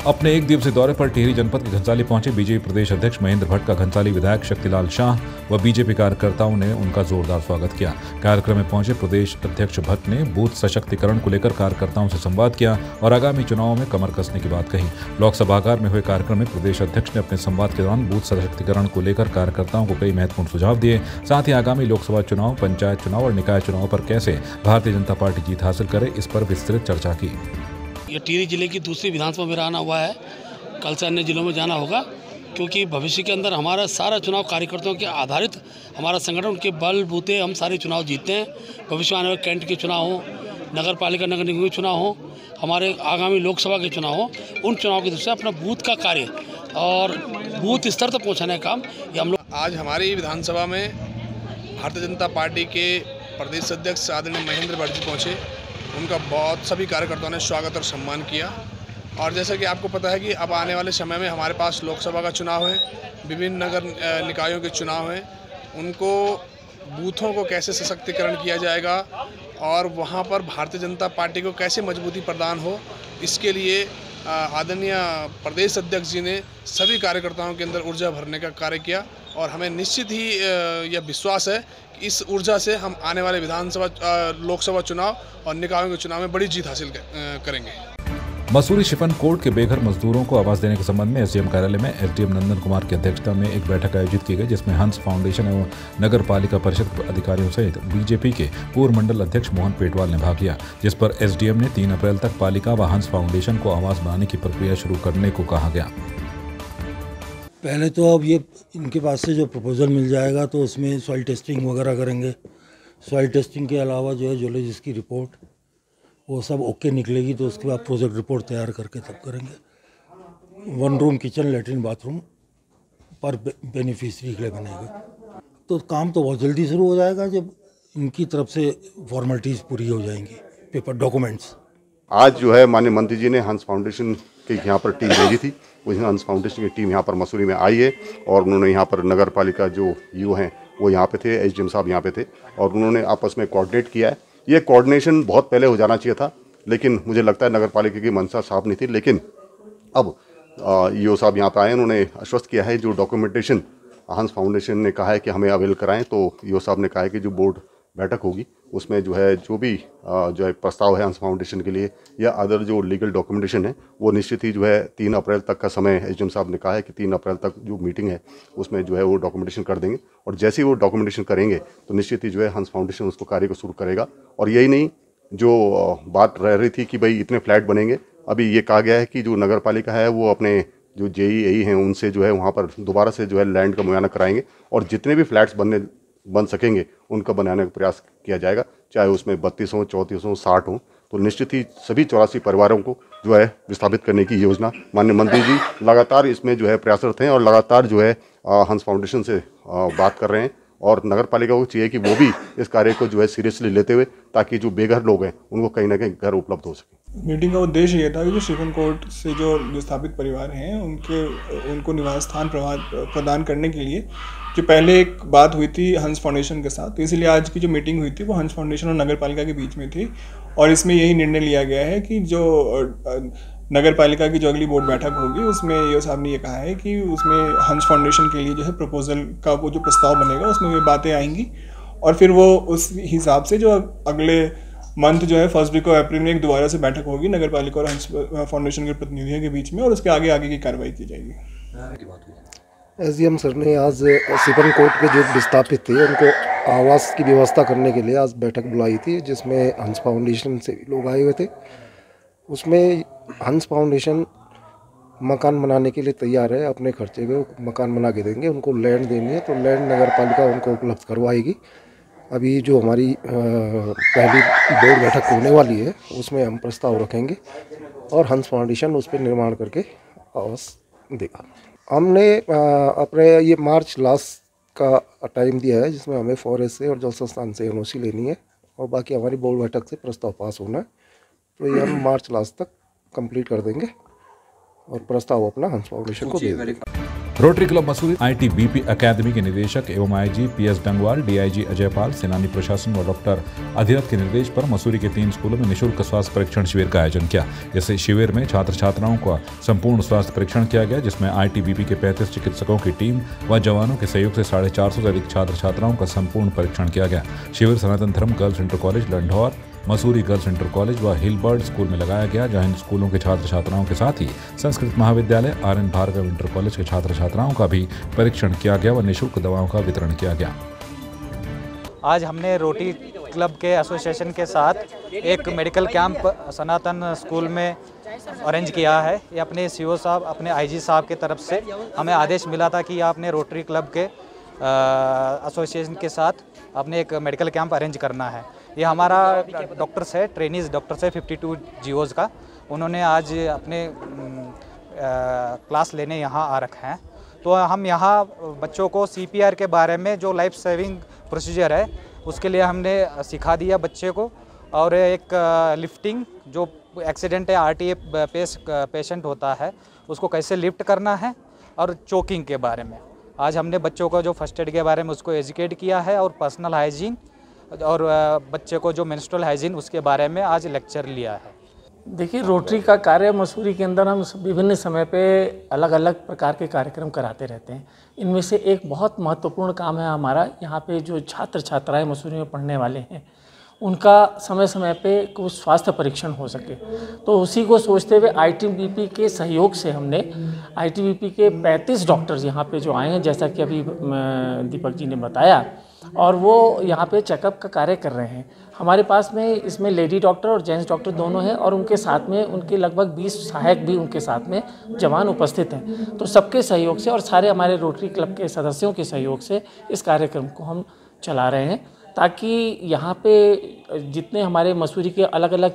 अपने एक दिवसीय दौरे पर टिहरी जनपद के घनसाली पहुंचे बीजेपी प्रदेश अध्यक्ष महेंद्र भट्ट का घनसाली विधायक शक्तिलाल शाह व बीजेपी कार्यकर्ताओं ने उनका जोरदार स्वागत किया। कार्यक्रम में पहुंचे प्रदेश अध्यक्ष भट्ट ने बूथ सशक्तिकरण को लेकर कार्यकर्ताओं से संवाद किया और आगामी चुनावों में कमर कसने की बात कही। लोक सभागार में हुए कार्यक्रम में प्रदेश अध्यक्ष ने अपने संवाद के दौरान बूथ सशक्तिकरण को लेकर कार्यकर्ताओं को कई महत्वपूर्ण सुझाव दिए। साथ ही आगामी लोकसभा चुनाव, पंचायत चुनाव और निकाय चुनाव पर कैसे भारतीय जनता पार्टी जीत हासिल करे, इस पर विस्तृत चर्चा की। ये टिहरी जिले की दूसरी विधानसभा में आना हुआ है, कल से अन्य जिलों में जाना होगा, क्योंकि भविष्य के अंदर हमारा सारा चुनाव कार्यकर्ताओं के आधारित हमारा संगठन, उनके बल बूते हम सारे चुनाव जीतते हैं। भविष्य में आने वाले कैंट के चुनाव हो, नगर पालिका नगर निगम के चुनाव हो, हमारे आगामी लोकसभा के चुनाव हो, उन चुनाव की दृष्टि से अपना बूथ का कार्य और बूथ स्तर तक पहुँचाने का काम ये हम लोग। आज हमारी विधानसभा में भारतीय जनता पार्टी के प्रदेश अध्यक्ष आदरणीय महेंद्र भट्ट जी पहुँचे। उनका बहुत सभी कार्यकर्ताओं ने स्वागत और सम्मान किया। और जैसा कि आपको पता है कि अब आने वाले समय में हमारे पास लोकसभा का चुनाव है, विभिन्न नगर निकायों के चुनाव हैं, उनको बूथों को कैसे सशक्तिकरण किया जाएगा और वहां पर भारतीय जनता पार्टी को कैसे मजबूती प्रदान हो, इसके लिए आदरणीय प्रदेश अध्यक्ष जी ने सभी कार्यकर्ताओं के अंदर ऊर्जा भरने का कार्य किया। और हमें निश्चित ही यह विश्वास है कि इस ऊर्जा से हम आने वाले विधानसभा, लोकसभा चुनाव और निकायों के चुनाव में बड़ी जीत हासिल करेंगे। मसूरी शिफन कोर्ट के बेघर मजदूरों को आवास देने के संबंध में एसडीएम कार्यालय में एसडीएम नंदन कुमार की अध्यक्षता में एक बैठक आयोजित की गई, जिसमें हंस फाउंडेशन एवं नगर पालिका परिषद अधिकारियों सहित बीजेपी के पूर्व मंडल अध्यक्ष मोहन पेटवाल ने भाग लिया, जिस पर एसडीएम ने 3 अप्रैल तक पालिका व हंस फाउंडेशन को आवास बनाने की प्रक्रिया शुरू करने को कहा गया। पहले तो अब ये इनके पास से जो प्रपोजल मिल जाएगा तो उसमें सॉइल टेस्टिंग वगैरह करेंगे। सॉइल टेस्टिंग के अलावा जो है जियोलॉजिस्ट की रिपोर्ट वो सब ओके निकलेगी तो उसके बाद प्रोजेक्ट रिपोर्ट तैयार करके तब करेंगे। 1 रूम किचन, लेटरिन, बाथरूम पर बेनिफिशरी के लिए बनेगा। तो काम तो बहुत जल्दी शुरू हो जाएगा जब इनकी तरफ से फॉर्मेलिटीज़ पूरी हो जाएंगी, पेपर डॉक्यूमेंट्स। आज जो है माननीय मंत्री जी ने हंस फाउंडेशन की यहाँ पर टीम भेजी थी। उस हंस फाउंडेशन की टीम यहाँ पर मसूरी में आई है और उन्होंने यहाँ पर नगर पालिका जो यू हैं वो यहाँ पे थे, एसडीएम साहब यहाँ पे थे और उन्होंने आपस में कोऑर्डिनेट किया है। ये कोऑर्डिनेशन बहुत पहले हो जाना चाहिए था, लेकिन मुझे लगता है नगर पालिका की मंशा साफ नहीं थी। लेकिन अब ईओ साहब यहाँ पे आए, उन्होंने आश्वस्त किया है जो डॉक्यूमेंटेशन हंस फाउंडेशन ने कहा है कि हमें अवेल कराएं, तो ईओ साहब ने कहा है कि जो बोर्ड बैठक होगी उसमें जो है जो भी जो है प्रस्ताव है हंस फाउंडेशन के लिए या अदर जो लीगल डॉक्यूमेंटेशन है वो निश्चित ही जो है 3 अप्रैल तक का समय एसडीएम साहब ने कहा है कि 3 अप्रैल तक जो मीटिंग है उसमें जो है वो डॉक्यूमेंटेशन कर देंगे। और जैसे ही वो डॉक्यूमेंटेशन करेंगे तो निश्चित ही जो है हंस फाउंडेशन उसको कार्य को शुरू करेगा। और यही नहीं, जो बात रह रही थी कि भाई इतने फ्लैट बनेंगे, अभी ये कहा गया है कि जो नगर पालिका है वो अपने जो जेई हैं उनसे जो है वहाँ पर दोबारा से जो है लैंड का मुआयना कराएंगे और जितने भी फ्लैट्स बन सकेंगे उनका बनाने का प्रयास किया जाएगा, चाहे उसमें 32 हो, 34 हो, 60 हो। तो निश्चित ही सभी 84 परिवारों को जो है विस्थापित करने की योजना माननीय मंत्री जी लगातार इसमें जो है प्रयासरत हैं और लगातार जो है हंस फाउंडेशन से बात कर रहे हैं और नगर पालिका को चाहिए कि वो भी इस कार्य को जो है सीरियसली लेते हुए ताकि जो बेघर लोग हैं उनको कहीं ना कहीं घर उपलब्ध हो सके। मीटिंग का उद्देश्य ये था कि जो शिफन कोर्ट से जो विस्थापित परिवार हैं उनको निवास स्थान प्रदान करने के लिए जो पहले एक बात हुई थी हंस फाउंडेशन के साथ, तो इसीलिए आज की जो मीटिंग हुई थी वो हंस फाउंडेशन और नगर पालिका के बीच में थी और इसमें यही निर्णय लिया गया है कि जो नगर पालिका की जो अगली बोर्ड बैठक होगी उसमें ईओ साहब ने ये कहा है कि उसमें हंस फाउंडेशन के लिए जो है प्रपोजल का वो जो प्रस्ताव बनेगा उसमें ये बातें आएंगी और फिर वो उस हिसाब से जो अगले मंथ जो है 1 वीक ऑफ अप्रैल में एक दोबारा से बैठक होगी नगर पालिका और हंस फाउंडेशन के प्रतिनिधियों के बीच में और उसके आगे की कार्रवाई की जाएगी। एसडीएम सर ने आज शिफन कोर्ट के जो विस्थापित थे उनको आवास की व्यवस्था करने के लिए आज बैठक बुलाई थी, जिसमें हंस फाउंडेशन से भी लोग आए हुए थे। उसमें हंस फाउंडेशन मकान बनाने के लिए तैयार है, अपने खर्चे पे मकान बना के देंगे। उनको लैंड देनी है तो लैंड नगर पालिका उनको उपलब्ध करवाएगी। अभी जो हमारी पहली बोर्ड बैठक होने वाली है उसमें हम प्रस्ताव रखेंगे और हंस फाउंडेशन उस पर निर्माण करके आवास देगा। हमने अपने ये मार्च लास्ट का टाइम दिया है, जिसमें हमें फॉरेस्ट से और जल संस्थान से एनओसी लेनी है और बाकी हमारी बोर्ड बैठक से प्रस्ताव पास होना है। तो ये हम मार्च लास्ट तक कंप्लीट कर देंगे और प्रस्ताव अपना हंस फाउंडेशन को दे देंगे। रोटरी क्लब मसूरी ITBP अकादमी के निदेशक एवं IG PS Dangwal, DIG Ajay Pal, सेनानी प्रशासन व डॉक्टर अधिरथ के निर्देश पर मसूरी के 3 स्कूलों में निःशुल्क स्वास्थ्य परीक्षण शिविर का आयोजन किया। इस शिविर में छात्र छात्राओं का संपूर्ण स्वास्थ्य परीक्षण किया गया, जिसमें ITBP के 35 चिकित्सकों की टीम व जवानों के सहयोग से 450 से अधिक छात्र छात्राओं का संपूर्ण परीक्षण किया गया। शिविर Sanatan Dharma girls inter college Landour, Mussoorie girls inter college व हिलबर्ड स्कूल में लगाया गया, जहां इन स्कूलों के छात्र छात्राओं के साथ ही संस्कृत महाविद्यालय RN भार्गव इंटर कॉलेज के छात्र छात्राओं का भी परीक्षण किया गया व निःशुल्क दवाओं का वितरण किया गया। आज हमने रोटरी क्लब के एसोसिएशन के साथ एक मेडिकल कैंप सनातन स्कूल में अरेंज किया है। ये अपने CO साहब, अपने IG साहब के तरफ से हमें आदेश मिला था कि आपने रोटरी क्लब के एसोसिएशन के साथ अपने एक मेडिकल कैंप अरेंज करना है। ये हमारा डॉक्टर्स है, ट्रेनीज डॉक्टर्स है 52 GOs का, उन्होंने आज अपने क्लास लेने यहाँ आ रखे हैं। तो हम यहाँ बच्चों को CPR के बारे में जो लाइफ सेविंग प्रोसीजर है उसके लिए हमने सिखा दिया बच्चे को, और एक लिफ्टिंग जो एक्सीडेंट है RTA पेशेंट होता है उसको कैसे लिफ्ट करना है, और चोकिंग के बारे में आज हमने बच्चों को जो फर्स्ट एड के बारे में उसको एजुकेट किया है, और पर्सनल हाइजीन और बच्चे को जो मेंस्ट्रुअल हाइजीन उसके बारे में आज लेक्चर लिया है। देखिए, रोटरी का कार्य मसूरी के अंदर हम विभिन्न समय पे अलग अलग प्रकार के कार्यक्रम कराते रहते हैं। इनमें से एक बहुत महत्वपूर्ण काम है हमारा, यहाँ पे जो छात्र छात्राएं मसूरी में पढ़ने वाले हैं उनका समय समय पे कुछ स्वास्थ्य परीक्षण हो सके। तो उसी को सोचते हुए ITBP के सहयोग से हमने ITBP के 35 डॉक्टर्स यहाँ पे जो आए हैं, जैसा कि अभी दीपक जी ने बताया, और वो यहाँ पे चेकअप का कार्य कर रहे हैं। हमारे पास में इसमें लेडी डॉक्टर और जेंट्स डॉक्टर दोनों हैं, और उनके साथ में उनके लगभग 20 सहायक भी उनके साथ में जवान उपस्थित हैं। तो सबके सहयोग से और सारे हमारे रोटरी क्लब के सदस्यों के सहयोग से इस कार्यक्रम को हम चला रहे हैं, ताकि यहाँ पे जितने हमारे मसूरी के अलग अलग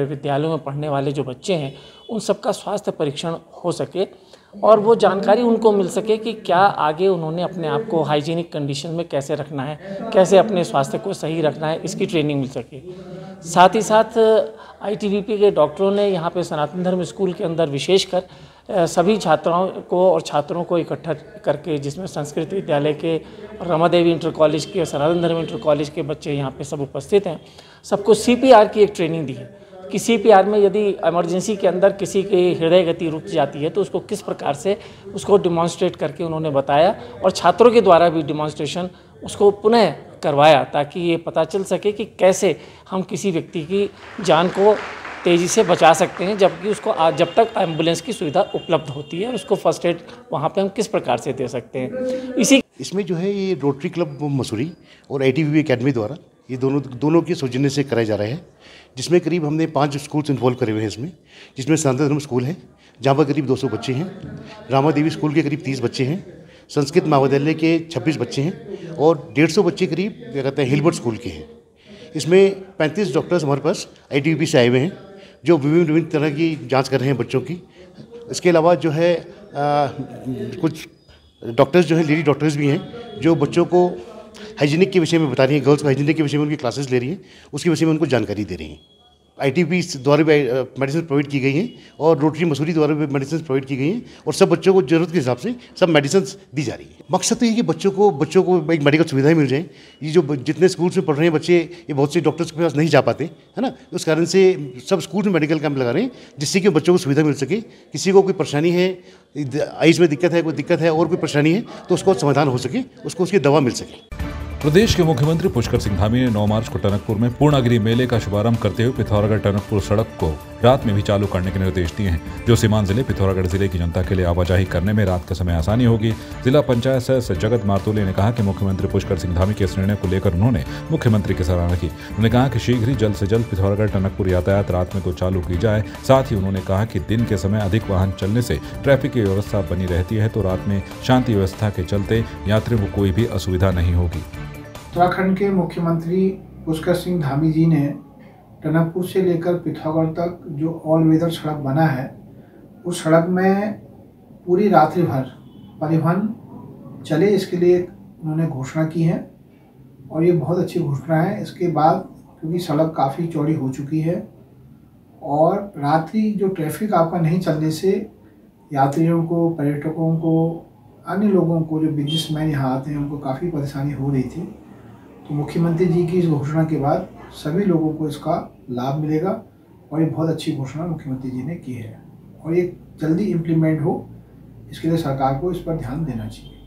विद्यालयों में पढ़ने वाले जो बच्चे हैं उन सबका स्वास्थ्य परीक्षण हो सके, और वो जानकारी उनको मिल सके कि क्या आगे उन्होंने अपने आप को हाइजीनिक कंडीशन में कैसे रखना है, कैसे अपने स्वास्थ्य को सही रखना है, इसकी ट्रेनिंग मिल सके। साथ ही साथ ITBP के डॉक्टरों ने यहाँ पे सनातन धर्म स्कूल के अंदर विशेषकर सभी छात्राओं को और छात्रों को इकट्ठा करके, जिसमें संस्कृत विद्यालय के रमा देवी इंटर कॉलेज के, सनातन धर्म इंटर कॉलेज के बच्चे यहाँ पे सब उपस्थित हैं, सबको CPR की एक ट्रेनिंग दी है कि CPR में यदि इमरजेंसी के अंदर किसी की हृदय गति रुक जाती है तो उसको किस प्रकार से उसको डिमॉन्स्ट्रेट करके उन्होंने बताया, और छात्रों के द्वारा भी डिमॉन्स्ट्रेशन उसको पुनः करवाया, ताकि ये पता चल सके कि कैसे हम किसी व्यक्ति की जान को तेज़ी से बचा सकते हैं, जबकि उसको जब तक एम्बुलेंस की सुविधा उपलब्ध होती है, और उसको फर्स्ट एड वहाँ पे हम किस प्रकार से दे सकते हैं। इसमें जो है ये रोटरी क्लब मसूरी और ITBP अकेडमी द्वारा ये दोनों के सौजन्य से कराए जा रहे हैं, जिसमें करीब हमने 5 स्कूल्स इन्वॉल्व करे हुए हैं इसमें, जिसमें सनातन धर्म स्कूल है जहाँ पर करीब 200 बच्चे हैं, रामा देवी स्कूल के करीब 30 बच्चे हैं, संस्कृत महाविद्यालय के 26 बच्चे हैं, और 150 बच्चे करीब क्या कहते हैं हिलबर्ड स्कूल के हैं। इसमें 35 डॉक्टर्स हमारे पास ITBP से आए हुए हैं जो विभिन्न तरह की जांच कर रहे हैं बच्चों की। इसके अलावा जो है कुछ डॉक्टर्स जो हैं लेडी डॉक्टर्स भी हैं जो बच्चों को हाइजीनिक के विषय में बता रही हैं, गर्ल्स को हाइजीनिक के विषय में उनकी क्लासेस ले रही हैं, उसके विषय में उनको जानकारी दे रही हैं। ITBP द्वारा भी मेडिसिन प्रोवाइड की गई हैं, और रोटरी मसूरी द्वारा भी मेडिसिन प्रोवाइड की गई हैं, और सब बच्चों को ज़रूरत के हिसाब से सब मेडिसिन दी जा रही है। मकसद तो ये कि बच्चों को एक मेडिकल सुविधाएं मिल जाए। ये जो जितने स्कूल्स में पढ़ रहे हैं बच्चे, ये बहुत से डॉक्टर्स के पास नहीं जा पाते, है ना, उस कारण से सब स्कूल में मेडिकल कैंप लगा रहे हैं, जिससे कि बच्चों को सुविधा मिल सके। किसी को कोई परेशानी है, आइज़ में दिक्कत है, कोई दिक्कत है और कोई परेशानी है, तो उसको समाधान हो सके, उसको उसकी दवा मिल सके। प्रदेश के मुख्यमंत्री पुष्कर सिंह धामी ने 9 मार्च को टनकपुर में पूर्णागिरि मेले का शुभारंभ करते हुए पिथौरागढ़ टनकपुर सड़क को रात में भी चालू करने के निर्देश दिए हैं, जो सीमांत जिले पिथौरागढ़ जिले की जनता के लिए आवाजाही करने में रात के समय आसानी होगी। जिला पंचायत सदस्य जगत मातुले ने कहा कि मुख्यमंत्री पुष्कर सिंह धामी के इस निर्णय को लेकर उन्होंने मुख्यमंत्री की सराहना की। उन्होंने कहा कि शीघ्र ही जल्द से जल्द पिथौरागढ़ टनकपुर यातायात रात में तो चालू की जाए। साथ ही उन्होंने कहा कि दिन के समय अधिक वाहन चलने से ट्रैफिक की व्यवस्था बनी रहती है, तो रात में शांति व्यवस्था के चलते यात्रियों को कोई भी असुविधा नहीं होगी। उत्तराखंड के मुख्यमंत्री पुष्कर सिंह धामी जी ने टनकपुर से लेकर पिथौरागढ़ तक जो ऑल वेदर सड़क बना है, उस सड़क में पूरी रात्रि भर परिवहन चले, इसके लिए उन्होंने घोषणा की है, और ये बहुत अच्छी घोषणा है। इसके बाद क्योंकि सड़क काफ़ी चौड़ी हो चुकी है, और रात्रि जो ट्रैफिक आपका नहीं चलने से यात्रियों को, पर्यटकों को अन्य लोगों को, जो बिजनेसमैन यहाँ आते हैं, उनको काफ़ी परेशानी हो रही थी। तो मुख्यमंत्री जी की इस घोषणा के बाद सभी लोगों को इसका लाभ मिलेगा और ये बहुत अच्छी घोषणा मुख्यमंत्री जी ने की है और ये जल्दी इम्प्लीमेंट हो, इसके लिए सरकार को इस पर ध्यान देना चाहिए।